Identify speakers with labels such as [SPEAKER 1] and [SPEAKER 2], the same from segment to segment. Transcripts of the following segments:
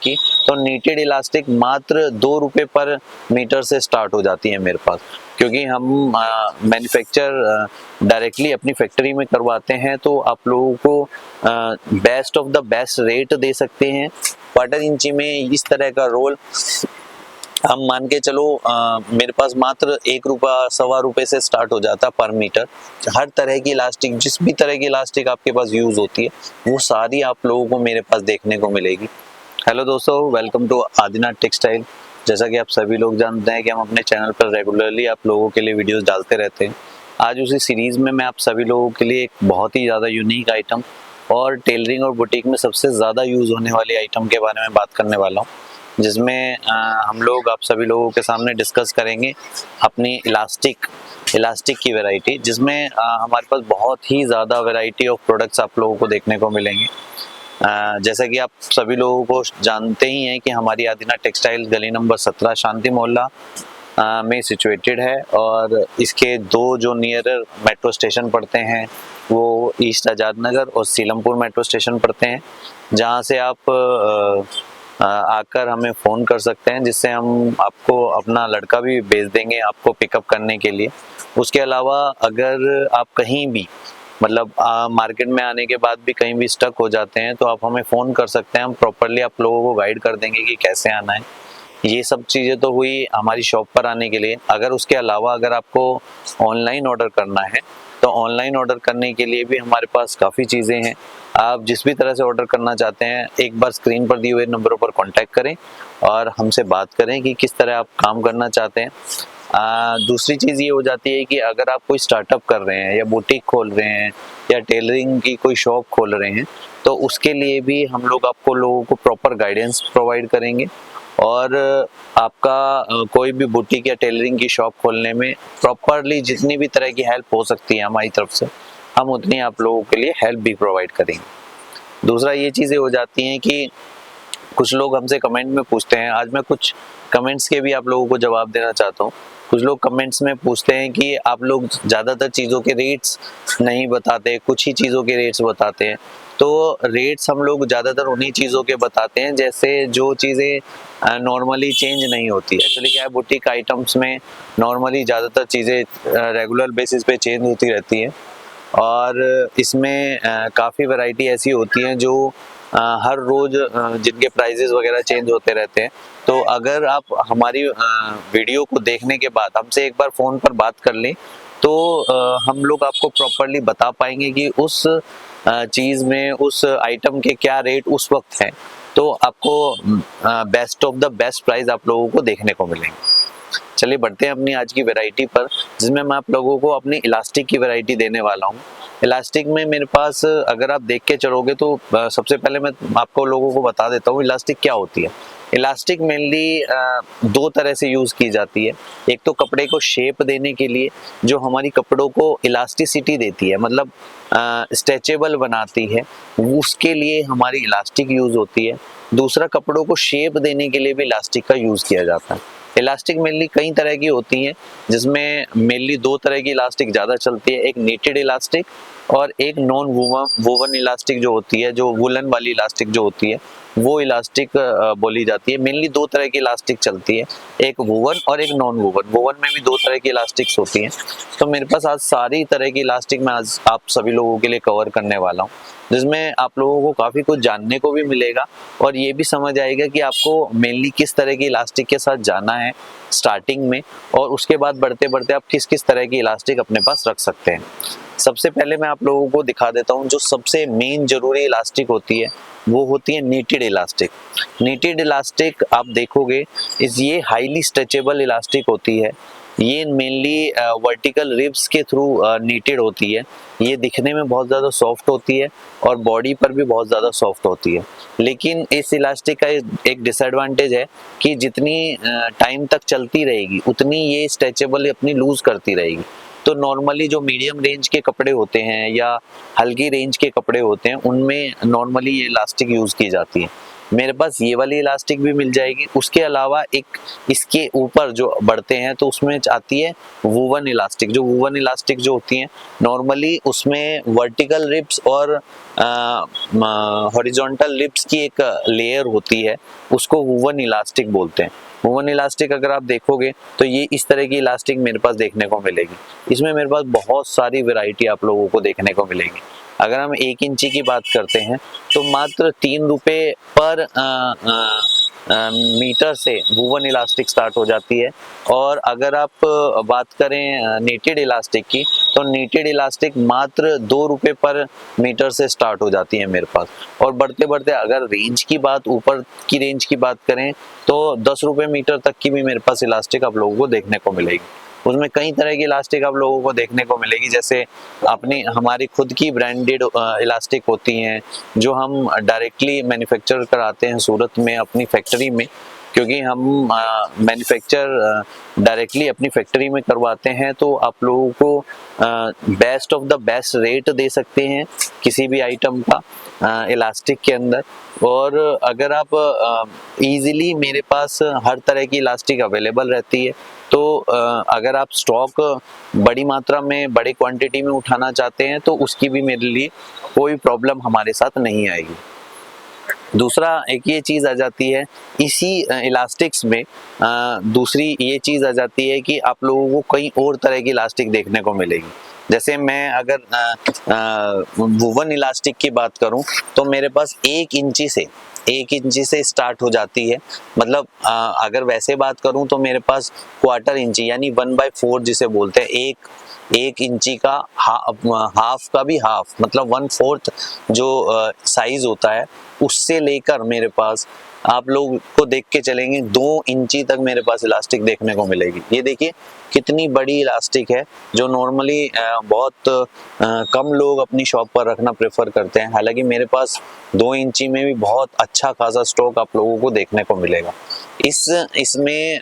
[SPEAKER 1] की, तो needed elastic मात्र 2 रुपये पर मीटर से स्टार्ट हो जाती है मेरे पास, क्योंकि हम मैन्युफैक्चर डायरेक्टली अपनी फैक्ट्री में करवाते हैं, तो आप लोगों को best of the best rate दे सकते हैं। क्वार्टर इंची में इस तरह का रोल हम मान के चलो मेरे पास मात्र 1 रुपया 1.25 रुपये से स्टार्ट हो जाता पर मीटर। हर तरह की इलास्टिक, जिस भी तरह की इलास्टिक आपके पास यूज होती है, वो सारी आप लोगों को मेरे पास देखने को मिलेगी। हेलो दोस्तों, वेलकम टू आदिनाथ टेक्सटाइल। जैसा कि आप सभी लोग जानते हैं कि हम अपने चैनल पर रेगुलरली आप लोगों के लिए वीडियोस डालते रहते हैं। आज उसी सीरीज में मैं आप सभी लोगों के लिए एक बहुत ही ज़्यादा यूनिक आइटम और टेलरिंग और बुटीक में सबसे ज़्यादा यूज़ होने वाले आइटम के बारे में बात करने वाला हूँ, जिसमें हम लोग आप सभी लोगों के सामने डिस्कस करेंगे अपनी इलास्टिक की वैरायटी, जिसमें हमारे पास बहुत ही ज़्यादा वैरायटी ऑफ प्रोडक्ट्स आप लोगों को देखने को मिलेंगे। जैसा कि आप सभी लोगों को जानते ही हैं कि हमारी आदिनाथ टेक्सटाइल गली नंबर 17 शांति मोहल्ला में सिचुएटेड है, और इसके दो जो नियरर मेट्रो स्टेशन पड़ते हैं वो ईस्ट आज़ाद नगर और सीलमपुर मेट्रो स्टेशन पड़ते हैं, जहां से आप आकर हमें फ़ोन कर सकते हैं, जिससे हम आपको अपना लड़का भी भेज देंगे आपको पिकअप करने के लिए। उसके अलावा अगर आप कहीं भी मतलब मार्केट में आने के बाद भी कहीं भी स्टक हो जाते हैं, तो आप हमें फ़ोन कर सकते हैं, हम प्रॉपरली आप लोगों को गाइड कर देंगे कि कैसे आना है। ये सब चीज़ें तो हुई हमारी शॉप पर आने के लिए। अगर उसके अलावा अगर आपको ऑनलाइन ऑर्डर करना है, तो ऑनलाइन ऑर्डर करने के लिए भी हमारे पास काफ़ी चीज़ें हैं। आप जिस भी तरह से ऑर्डर करना चाहते हैं, एक बार स्क्रीन पर दिए हुए नंबरों पर कांटेक्ट करें और हमसे बात करें कि किस तरह आप काम करना चाहते हैं। दूसरी चीज़ ये हो जाती है कि अगर आप कोई स्टार्टअप कर रहे हैं या बुटीक खोल रहे हैं या टेलरिंग की कोई शॉप खोल रहे हैं, तो उसके लिए भी हम लोग आपको लोगों को प्रॉपर गाइडेंस प्रोवाइड करेंगे, और आपका कोई भी बुटीक या टेलरिंग की शॉप खोलने में प्रॉपरली जितनी भी तरह की हेल्प हो सकती है हमारी तरफ से, हम उतनी आप लोगों के लिए हेल्प भी प्रोवाइड करेंगे। दूसरा ये चीज़ें हो जाती हैं कि कुछ लोग हमसे कमेंट में पूछते हैं, आज मैं कुछ कमेंट्स के भी आप लोगों को जवाब देना चाहता हूँ। कुछ लोग कमेंट्स में पूछते हैं कि आप लोग ज़्यादातर चीज़ों के रेट्स नहीं बताते, कुछ ही चीज़ों के रेट्स बताते हैं। तो रेट्स हम लोग ज़्यादातर उन्हीं चीज़ों के बताते हैं जैसे जो चीज़ें नॉर्मली चेंज नहीं होती है। एक्चुअली क्या है, बुटीक आइटम्स में नॉर्मली ज़्यादातर चीज़ें रेगुलर बेसिस पे चेंज होती रहती हैं, और इसमें काफ़ी वैरायटी ऐसी होती हैं जो हर रोज़ जिनके प्राइजेस वगैरह चेंज होते रहते हैं। तो अगर आप हमारी वीडियो को देखने के बाद हमसे एक बार फ़ोन पर बात कर लें, तो हम लोग आपको प्रॉपरली बता पाएंगे कि उस चीज़ में उस आइटम के क्या रेट उस वक्त हैं, तो आपको best of the best price आप लोगों को देखने को मिलेंगे। चलिए बढ़ते हैं अपनी आज की वैरायटी पर, जिसमें मैं आप लोगों को अपनी इलास्टिक की वैरायटी देने वाला हूँ। इलास्टिक में मेरे पास अगर आप देख के चलोगे तो सबसे पहले मैं आपको लोगों को बता देता हूँ इलास्टिक क्या होती है। इलास्टिक मेनली दो तरह से यूज़ की जाती है। एक तो कपड़े को शेप देने के लिए, जो हमारी कपड़ों को इलास्टिसिटी देती है, मतलब स्ट्रेचेबल बनाती है, उसके लिए हमारी इलास्टिक यूज़ होती है। दूसरा, कपड़ों को शेप देने के लिए भी इलास्टिक का यूज़ किया जाता है। इलास्टिक मेनली कई तरह की होती हैं, जिसमें मेनली दो तरह की इलास्टिक ज़्यादा चलती है, एक नीटेड इलास्टिक और एक नॉन वोवन इलास्टिक जो होती है, जो वुलन वाली इलास्टिक जो होती है, वो इलास्टिक बोली जाती है। मेनली दो तरह की इलास्टिक चलती है, एक वोवन और एक नॉन वोवन। वोवन में भी दो तरह की इलास्टिक्स होती हैं। तो मेरे पास आज सारी तरह की इलास्टिक मैं आज आप सभी लोगों के लिए कवर करने वाला हूँ, जिसमें आप लोगों को काफ़ी कुछ जानने को भी मिलेगा, और ये भी समझ आएगा कि आपको मेनली किस तरह की इलास्टिक के साथ जाना है स्टार्टिंग में, और उसके बाद बढ़ते बढ़ते आप किस किस तरह की इलास्टिक अपने पास रख सकते हैं। सबसे पहले मैं आप लोगों को दिखा देता हूँ जो सबसे मेन जरूरी इलास्टिक होती है, वो होती है नीटेड इलास्टिक। नीटेड इलास्टिक आप देखोगे ये हाईली स्ट्रेचेबल इलास्टिक होती है। ये मेनली वर्टिकल रिब्स के थ्रू नीटेड होती है। ये दिखने में बहुत ज़्यादा सॉफ्ट होती है और बॉडी पर भी बहुत ज़्यादा सॉफ्ट होती है। लेकिन इस इलास्टिक का एक डिसएडवांटेज है कि जितनी टाइम तक चलती रहेगी उतनी ये स्ट्रेचेबल अपनी लूज करती रहेगी। तो नॉर्मली जो मीडियम रेंज के कपड़े होते हैं या हल्की रेंज के कपड़े होते हैं, उनमें नॉर्मली ये इलास्टिक यूज़ की जाती है। मेरे पास ये वाली इलास्टिक भी मिल जाएगी। उसके अलावा एक इसके ऊपर जो बढ़ते हैं तो उसमें आती है वूवन इलास्टिक। जो वूवन इलास्टिक जो होती है नॉर्मली उसमें वर्टिकल रिब्स और हॉरिजॉन्टल रिब्स की एक लेयर होती है, उसको वूवन इलास्टिक बोलते हैं। वूवन इलास्टिक अगर आप देखोगे तो ये इस तरह की इलास्टिक मेरे पास देखने को मिलेगी। इसमें मेरे पास बहुत सारी वैरायटी आप लोगों को देखने को मिलेगी। अगर हम 1 इंची की बात करते हैं तो मात्र 3 रुपये पर मीटर से वूवन इलास्टिक स्टार्ट हो जाती है। और अगर आप बात करें नीटेड इलास्टिक की तो नीटेड इलास्टिक मात्र 2 रुपये पर मीटर से स्टार्ट हो जाती है मेरे पास। और बढ़ते बढ़ते अगर रेंज की बात, ऊपर की रेंज की बात करें तो 10 रुपये मीटर तक की भी मेरे पास इलास्टिक आप लोगों को देखने को मिलेगी। उसमें कई तरह की इलास्टिक आप लोगों को देखने को मिलेगी, जैसे अपनी हमारी खुद की ब्रांडेड इलास्टिक होती हैं जो हम डायरेक्टली मैन्युफैक्चर कराते हैं सूरत में अपनी फैक्ट्री में, क्योंकि हम मैन्युफैक्चर डायरेक्टली अपनी फैक्ट्री में करवाते हैं तो आप लोगों को best of the best rate दे सकते हैं किसी भी आइटम का इलास्टिक के अंदर। और अगर आप इजीली मेरे पास हर तरह की इलास्टिक अवेलेबल रहती है, तो अगर आप स्टॉक बड़ी मात्रा में बड़ी क्वांटिटी में उठाना चाहते हैं तो उसकी भी मेरे लिए कोई प्रॉब्लम हमारे साथ नहीं आएगी। दूसरा एक ये चीज़ आ जाती है इसी इलास्टिक्स में, दूसरी ये चीज़ आ जाती है कि आप लोगों को कई और तरह की इलास्टिक देखने को मिलेगी। जैसे मैं अगर वूवन इलास्टिक की बात करूं तो मेरे पास 1 इंची से स्टार्ट हो जाती है। मतलब अगर वैसे बात करूं तो मेरे पास क्वार्टर इंची यानी 1/4 जिसे बोलते हैं, एक इंची का हाफ का भी हाफ, मतलब 1/4 जो साइज होता है उससे लेकर मेरे पास आप लोग को देख के चलेंगे 2 इंची तक मेरे पास इलास्टिक देखने को मिलेगी। ये देखिए कितनी बड़ी इलास्टिक है जो नॉर्मली बहुत कम लोग अपनी शॉप पर रखना प्रेफर करते हैं। हालांकि मेरे पास 2 इंची में भी बहुत अच्छा खासा स्टॉक आप लोगों को देखने को मिलेगा। इसमें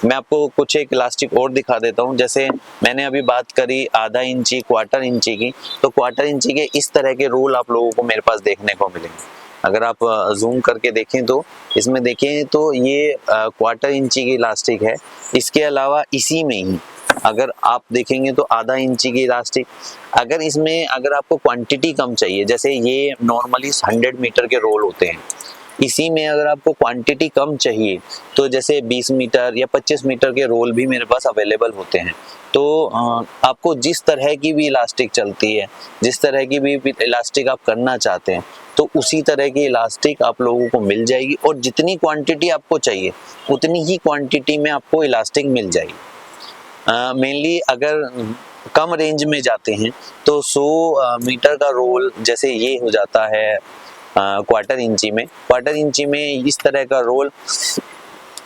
[SPEAKER 1] मैं आपको कुछ एक इलास्टिक और दिखा देता हूँ। जैसे मैंने अभी बात करी आधा इंची, क्वार्टर इंची की, तो क्वार्टर इंची के इस तरह के रोल आप लोगों को मेरे पास देखने को मिलेंगे। अगर आप जूम करके देखें तो इसमें देखें तो ये क्वार्टर इंची की इलास्टिक है। इसके अलावा इसी में ही अगर आप देखेंगे तो आधा इंची की इलास्टिक, अगर इसमें अगर आपको क्वांटिटी कम चाहिए, जैसे ये नॉर्मली 100 मीटर के रोल होते हैं, इसी में अगर आपको क्वांटिटी कम चाहिए तो जैसे 20 मीटर या 25 मीटर के रोल भी मेरे पास अवेलेबल होते हैं। तो आपको जिस तरह की भी इलास्टिक चलती है, जिस तरह की भी इलास्टिक आप करना चाहते हैं, तो उसी तरह की इलास्टिक आप लोगों को मिल जाएगी। और जितनी क्वांटिटी आपको चाहिए उतनी ही क्वांटिटी में आपको इलास्टिक मिल जाएगी। मेनली अगर कम रेंज में जाते हैं तो 100 मीटर का रोल जैसे ये हो जाता है क्वार्टर इंची में इस तरह का रोल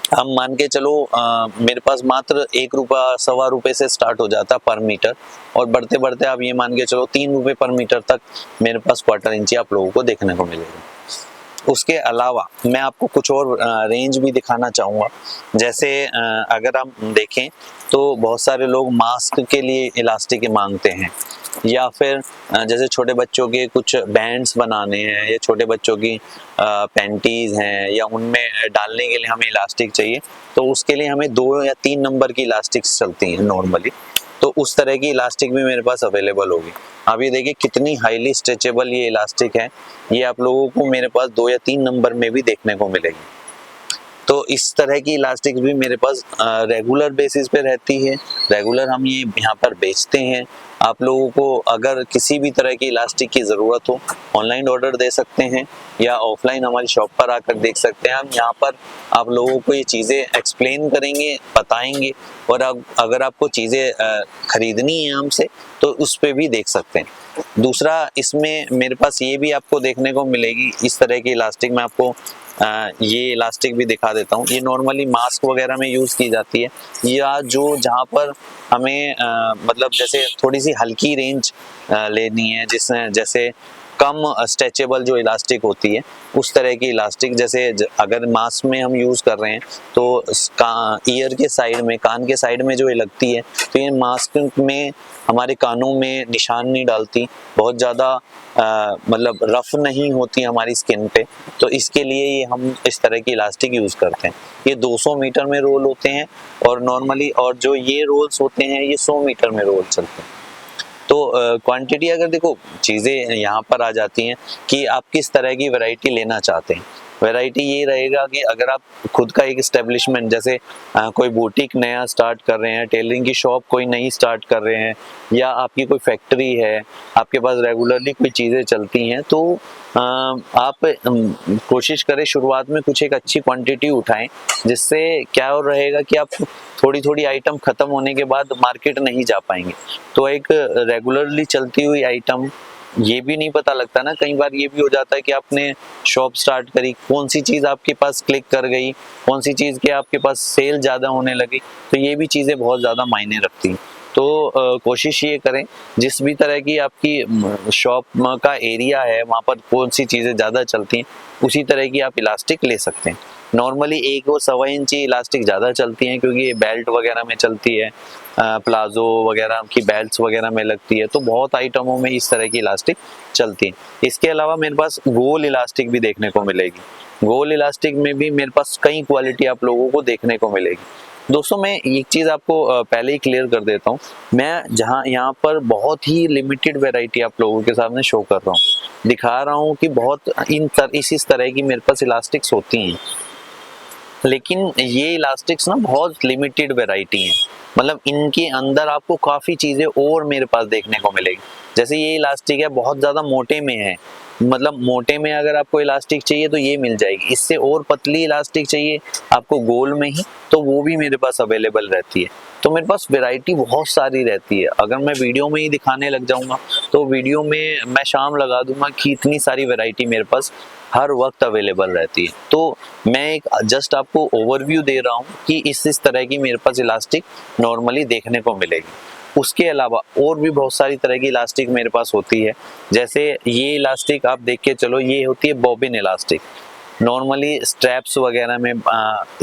[SPEAKER 1] हम मान के चलो मेरे पास मात्र 1 रुपया 1.25 रुपये से स्टार्ट हो जाता पर मीटर, और बढ़ते बढ़ते आप ये मान के चलो 3 रुपये पर मीटर तक मेरे पास क्वार्टर इंची आप लोगों को देखने को मिलेगा। उसके अलावा मैं आपको कुछ और रेंज भी दिखाना चाहूँगा। जैसे अगर हम देखें तो बहुत सारे लोग मास्क के लिए इलास्टिक मांगते हैं, या फिर जैसे छोटे बच्चों के कुछ बैंड्स बनाने हैं या छोटे बच्चों की पैंटीज हैं या उनमें डालने के लिए हमें इलास्टिक चाहिए, तो उसके लिए हमें 2 या 3 नंबर की इलास्टिक्स चलती हैं नॉर्मली। तो उस तरह की इलास्टिक भी मेरे पास अवेलेबल होगी। अब ये देखिए कितनी हाईली स्ट्रेचेबल ये इलास्टिक है, ये आप लोगों को मेरे पास 2 या 3 नंबर में भी देखने को मिलेगी। तो इस तरह की इलास्टिक भी मेरे पास रेगुलर बेसिस पे रहती है, रेगुलर हम ये यहाँ पर बेचते हैं। आप लोगों को अगर किसी भी तरह की इलास्टिक की ज़रूरत हो, ऑनलाइन ऑर्डर दे सकते हैं या ऑफलाइन हमारी शॉप पर आकर देख सकते हैं। हम यहाँ पर आप लोगों को ये चीज़ें एक्सप्लेन करेंगे, बताएंगे, और अगर आपको चीज़ें खरीदनी है हमसे तो उस पर भी देख सकते हैं। दूसरा इसमें मेरे पास ये भी आपको देखने को मिलेगी इस तरह की इलास्टिक। मैं आपको ये इलास्टिक भी दिखा देता हूँ। ये नॉर्मली मास्क वगैरह में यूज़ की जाती है, या जो जहाँ पर हमें मतलब जैसे थोड़ी सी हल्की रेंज लेनी है, जिसमें जैसे कम स्ट्रेचेबल जो इलास्टिक होती है उस तरह की इलास्टिक, जैसे अगर मास्क में हम यूज़ कर रहे हैं तो ईयर के साइड में, कान के साइड में जो ये लगती है, तो ये मास्क में हमारे कानों में निशान नहीं डालती, बहुत ज़्यादा मतलब रफ नहीं होती हमारी स्किन पे, तो इसके लिए ये हम इस तरह की इलास्टिक यूज़ करते हैं। ये 200 मीटर में रोल होते हैं और नॉर्मली, और जो ये रोल्स होते हैं ये 100 मीटर में रोल चलते हैं। तो क्वांटिटी अगर देखो, चीज़ें यहाँ पर आ जाती हैं कि आप किस तरह की वैरायटी लेना चाहते हैं। वैरायटी ये रहेगा कि अगर आप खुद का एक इस्टेब्लिशमेंट, जैसे कोई बुटीक नया स्टार्ट कर रहे हैं, टेलरिंग की शॉप कोई नई स्टार्ट कर रहे हैं, या आपकी कोई फैक्ट्री है, आपके पास रेगुलरली कोई चीज़ें चलती हैं, तो आप कोशिश करें शुरुआत में कुछ एक अच्छी क्वांटिटी उठाएं, जिससे क्या हो रहेगा कि आप थोड़ी थोड़ी आइटम ख़त्म होने के बाद मार्केट नहीं जा पाएंगे। तो एक रेगुलरली चलती हुई आइटम, ये भी नहीं पता लगता ना, कई बार ये भी हो जाता है कि आपने शॉप स्टार्ट करी, कौन सी चीज़ आपके पास क्लिक कर गई, कौन सी चीज़ के आपके पास सेल ज़्यादा होने लगी, तो ये भी चीज़ें बहुत ज़्यादा मायने रखती हैं। तो कोशिश ये करें, जिस भी तरह की आपकी शॉप का एरिया है वहाँ पर कौन सी चीज़ें ज़्यादा चलती हैं, उसी तरह की आप इलास्टिक ले सकते हैं। नॉर्मली 1 और 1.25 इंची इलास्टिक ज़्यादा चलती हैं, क्योंकि ये बेल्ट वगैरह में चलती है, प्लाजो वगैरह की बेल्ट्स वगैरह में लगती है, तो बहुत आइटमों में इस तरह की इलास्टिक चलती है। इसके अलावा मेरे पास गोल इलास्टिक भी देखने को मिलेगी। गोल इलास्टिक में भी मेरे पास कई क्वालिटी आप लोगों को देखने को मिलेगी। दोस्तों, मैं एक चीज़ आपको पहले ही क्लियर कर देता हूँ, मैं यहाँ पर बहुत ही लिमिटेड वैरायटी आप लोगों के सामने शो कर रहा हूँ, दिखा रहा हूँ कि बहुत इस तरह की मेरे पास इलास्टिक्स होती हैं, लेकिन ये इलास्टिक्स ना बहुत लिमिटेड वैरायटी हैं। मतलब इनके अंदर आपको काफ़ी चीज़ें और मेरे पास देखने को मिलेगी। जैसे ये इलास्टिक है, बहुत ज़्यादा मोटे में है, मतलब मोटे में अगर आपको इलास्टिक चाहिए तो ये मिल जाएगी। इससे और पतली इलास्टिक चाहिए आपको गोल में ही, तो वो भी मेरे पास अवेलेबल रहती है। तो मेरे पास वैरायटी बहुत सारी रहती है। अगर मैं वीडियो में ही दिखाने लग जाऊंगा तो वीडियो में मैं शाम लगा दूंगा कि इतनी सारी वैरायटी मेरे पास हर वक्त अवेलेबल रहती है। तो मैं एक जस्ट आपको ओवरव्यू दे रहा हूँ कि इस तरह की मेरे पास इलास्टिक नॉर्मली देखने को मिलेगी। उसके अलावा और भी बहुत सारी तरह की इलास्टिक मेरे पास होती है। जैसे ये इलास्टिक आप देख के चलो, ये होती है बॉबिन इलास्टिक। नॉर्मली स्ट्रैप्स वगैरह में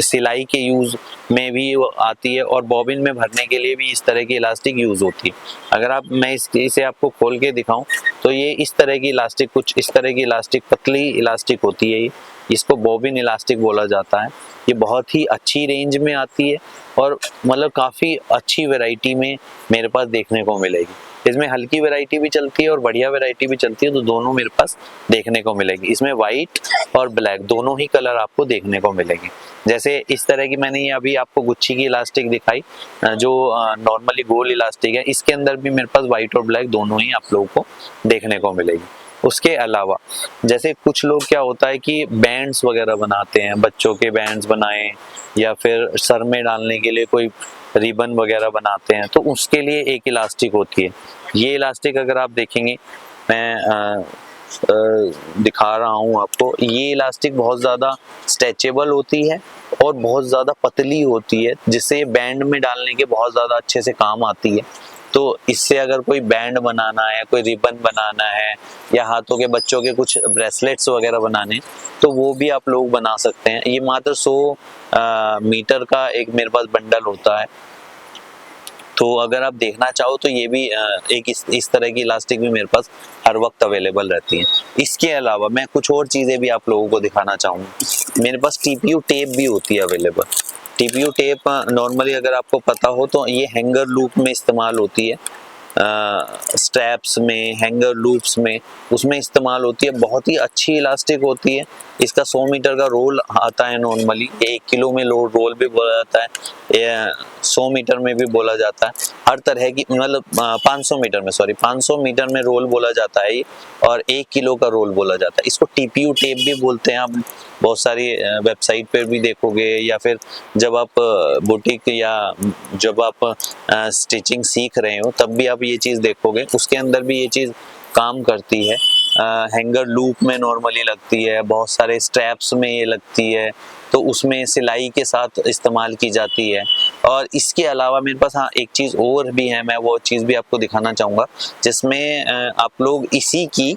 [SPEAKER 1] सिलाई के यूज़ में भी आती है, और बॉबिन में भरने के लिए भी इस तरह की इलास्टिक यूज़ होती है। अगर मैं इसे आपको खोल के दिखाऊं तो ये इस तरह की इलास्टिक, कुछ इस तरह की इलास्टिक, पतली इलास्टिक होती है। इसको बॉबिन इलास्टिक बोला जाता है। ये बहुत ही अच्छी रेंज में आती है और मतलब काफ़ी अच्छी वैरायटी में मेरे पास देखने को मिलेगी। इसमें हल्की वैरायटी भी चलती है और बढ़िया वैरायटी भी चलती है, तो दोनों मेरे पास देखने को मिलेगी। इसमें वाइट और ब्लैक दोनों ही कलर आपको देखने को मिलेंगे। जैसे इस तरह की मैंने ये अभी आपको गुच्ची की इलास्टिक दिखाई, जो नॉर्मली गोल इलास्टिक है, इसके अंदर भी मेरे पास वाइट और ब्लैक दोनों ही आप लोगों को देखने को मिलेगी। उसके अलावा जैसे कुछ लोग क्या होता है कि बैंड्स वगैरह बनाते हैं, बच्चों के बैंड्स बनाएं या फिर सर में डालने के लिए कोई रिबन वगैरह बनाते हैं, तो उसके लिए एक इलास्टिक होती है। ये इलास्टिक अगर आप देखेंगे, मैं दिखा रहा हूँ आपको, ये इलास्टिक बहुत ज़्यादा स्ट्रेचेबल होती है और बहुत ज़्यादा पतली होती है, जिससे ये बैंड में डालने के बहुत ज़्यादा अच्छे से काम आती है। तो इससे अगर कोई बैंड बनाना है, कोई रिबन बनाना है, या हाथों के बच्चों के कुछ ब्रेसलेट्स वगैरह बनाने, तो वो भी आप लोग बना सकते हैं। ये मात्र 100 मीटर का एक मेरे पास बंडल होता है। तो अगर आप देखना चाहो तो ये भी एक इस तरह की इलास्टिक भी मेरे पास हर वक्त अवेलेबल रहती है। इसके अलावा मैं कुछ और चीज़ें भी आप लोगों को दिखाना चाहूँगा। मेरे पास TPU टेप भी होती है अवेलेबल। TPU टेप नॉर्मली अगर आपको पता हो तो ये हैंगर लूप में इस्तेमाल होती है, स्ट्रैप्स में, हैंगर लूप्स में, उसमें इस्तेमाल होती है। बहुत ही अच्छी इलास्टिक होती है। इसका 100 मीटर का रोल आता है। नॉर्मली 1 किलो में रोल भी बोला जाता है, 100 मीटर में भी बोला जाता है। हर तरह की, मतलब 500 मीटर में, 500 मीटर में रोल बोला जाता है, और 1 किलो का रोल बोला जाता है। इसको TPU टेप भी बोलते हैं। आप बहुत सारी वेबसाइट पर भी देखोगे, या फिर जब आप बुटीक या जब आप स्टिचिंग सीख रहे हो तब भी आप ये चीज़ देखोगे। उसके अंदर भी ये चीज़ काम करती है। हैंगर लूप में नॉर्मली लगती है, बहुत सारे स्ट्रैप्स में ये लगती है, तो उसमें सिलाई के साथ इस्तेमाल की जाती है। और इसके अलावा मेरे पास हाँ एक चीज़ और भी है, मैं वो चीज़ भी आपको दिखाना चाहूँगा, जिसमें आप लोग इसी की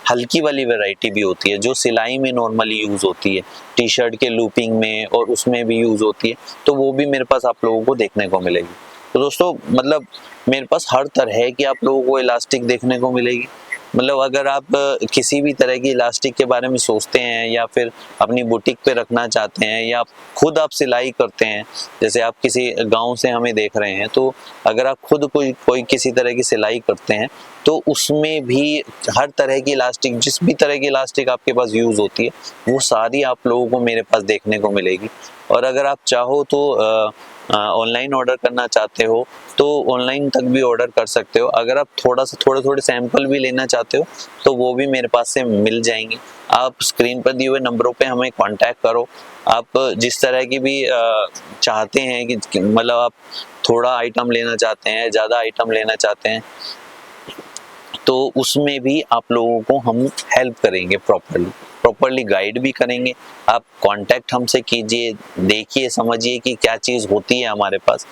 [SPEAKER 1] हल्की वाली वैरायटी भी होती है जो सिलाई में नॉर्मली यूज़ होती है, टी शर्ट के लूपिंग में और उसमें भी यूज़ होती है, तो वो भी मेरे पास आप लोगों को देखने को मिलेगी। तो दोस्तों मतलब मेरे पास हर तरह की आप लोगों को इलास्टिक देखने को मिलेगी। मतलब अगर आप किसी भी तरह की इलास्टिक के बारे में सोचते हैं या फिर अपनी बुटीक पे रखना चाहते हैं या खुद आप सिलाई करते हैं, जैसे आप किसी गांव से हमें देख रहे हैं, तो अगर आप खुद कोई किसी तरह की सिलाई करते हैं तो उसमें भी हर तरह की इलास्टिक, जिस भी तरह की इलास्टिक आपके पास यूज़ होती है वो सारी आप लोगों को मेरे पास देखने को मिलेगी। और अगर आप चाहो तो ऑनलाइन ऑर्डर करना चाहते हो तो ऑनलाइन तक भी ऑर्डर कर सकते हो। अगर आप थोड़े सैंपल भी लेना चाहते हो तो वो भी मेरे पास से मिल जाएंगे। आप स्क्रीन पर दिए हुए नंबरों पे हमें कांटेक्ट करो। आप जिस तरह की भी चाहते हैं कि मतलब आप थोड़ा आइटम लेना चाहते हैं, ज़्यादा आइटम लेना चाहते हैं, तो उसमें भी आप लोगों को हम हेल्प करेंगे, प्रॉपरली गाइड भी करेंगे। आप कांटेक्ट हमसे कीजिए, देखिए समझिए कि क्या चीज़ होती है हमारे पास,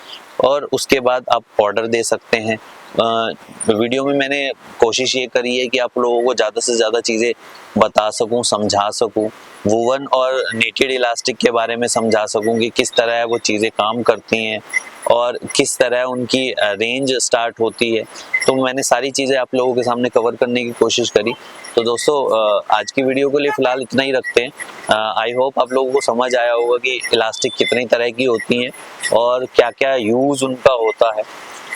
[SPEAKER 1] और उसके बाद आप ऑर्डर दे सकते हैं। वीडियो में मैंने कोशिश ये करी है कि आप लोगों को ज़्यादा से ज़्यादा चीज़ें बता सकूं, समझा सकूं, वूवन और नेटेड इलास्टिक के बारे में समझा सकूं कि किस तरह वो चीज़ें काम करती हैं और किस तरह उनकी रेंज स्टार्ट होती है। तो मैंने सारी चीज़ें आप लोगों के सामने कवर करने की कोशिश करी। तो दोस्तों आज की वीडियो के लिए फ़िलहाल इतना ही रखते हैं। आई होप आप लोगों को समझ आया होगा कि इलास्टिक कितनी तरह की होती हैं और क्या क्या यूज़ उनका होता है।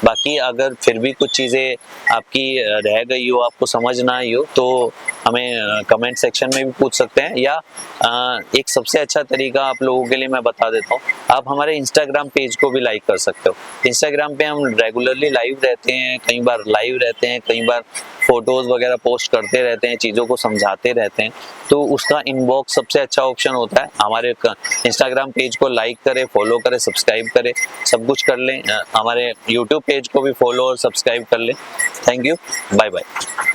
[SPEAKER 1] बाकी अगर फिर भी कुछ चीज़ें आपकी रह गई हो, आपको समझ ना आई हो, तो हमें कमेंट सेक्शन में भी पूछ सकते हैं, या एक सबसे अच्छा तरीका आप लोगों के लिए मैं बता देता हूँ, आप हमारे इंस्टाग्राम पेज को भी लाइक कर सकते हो। इंस्टाग्राम पे हम रेगुलरली लाइव रहते हैं, कई बार लाइव रहते हैं, कई बार फोटोज़ वगैरह पोस्ट करते रहते हैं, चीज़ों को समझाते रहते हैं। तो उसका इनबॉक्स सबसे अच्छा ऑप्शन होता है। हमारे इंस्टाग्राम पेज को लाइक करें, फॉलो करें, सब्सक्राइब करें, सब कुछ कर लें। हमारे यूट्यूब पेज को भी फॉलो और सब्सक्राइब कर लें। Thank you, bye bye.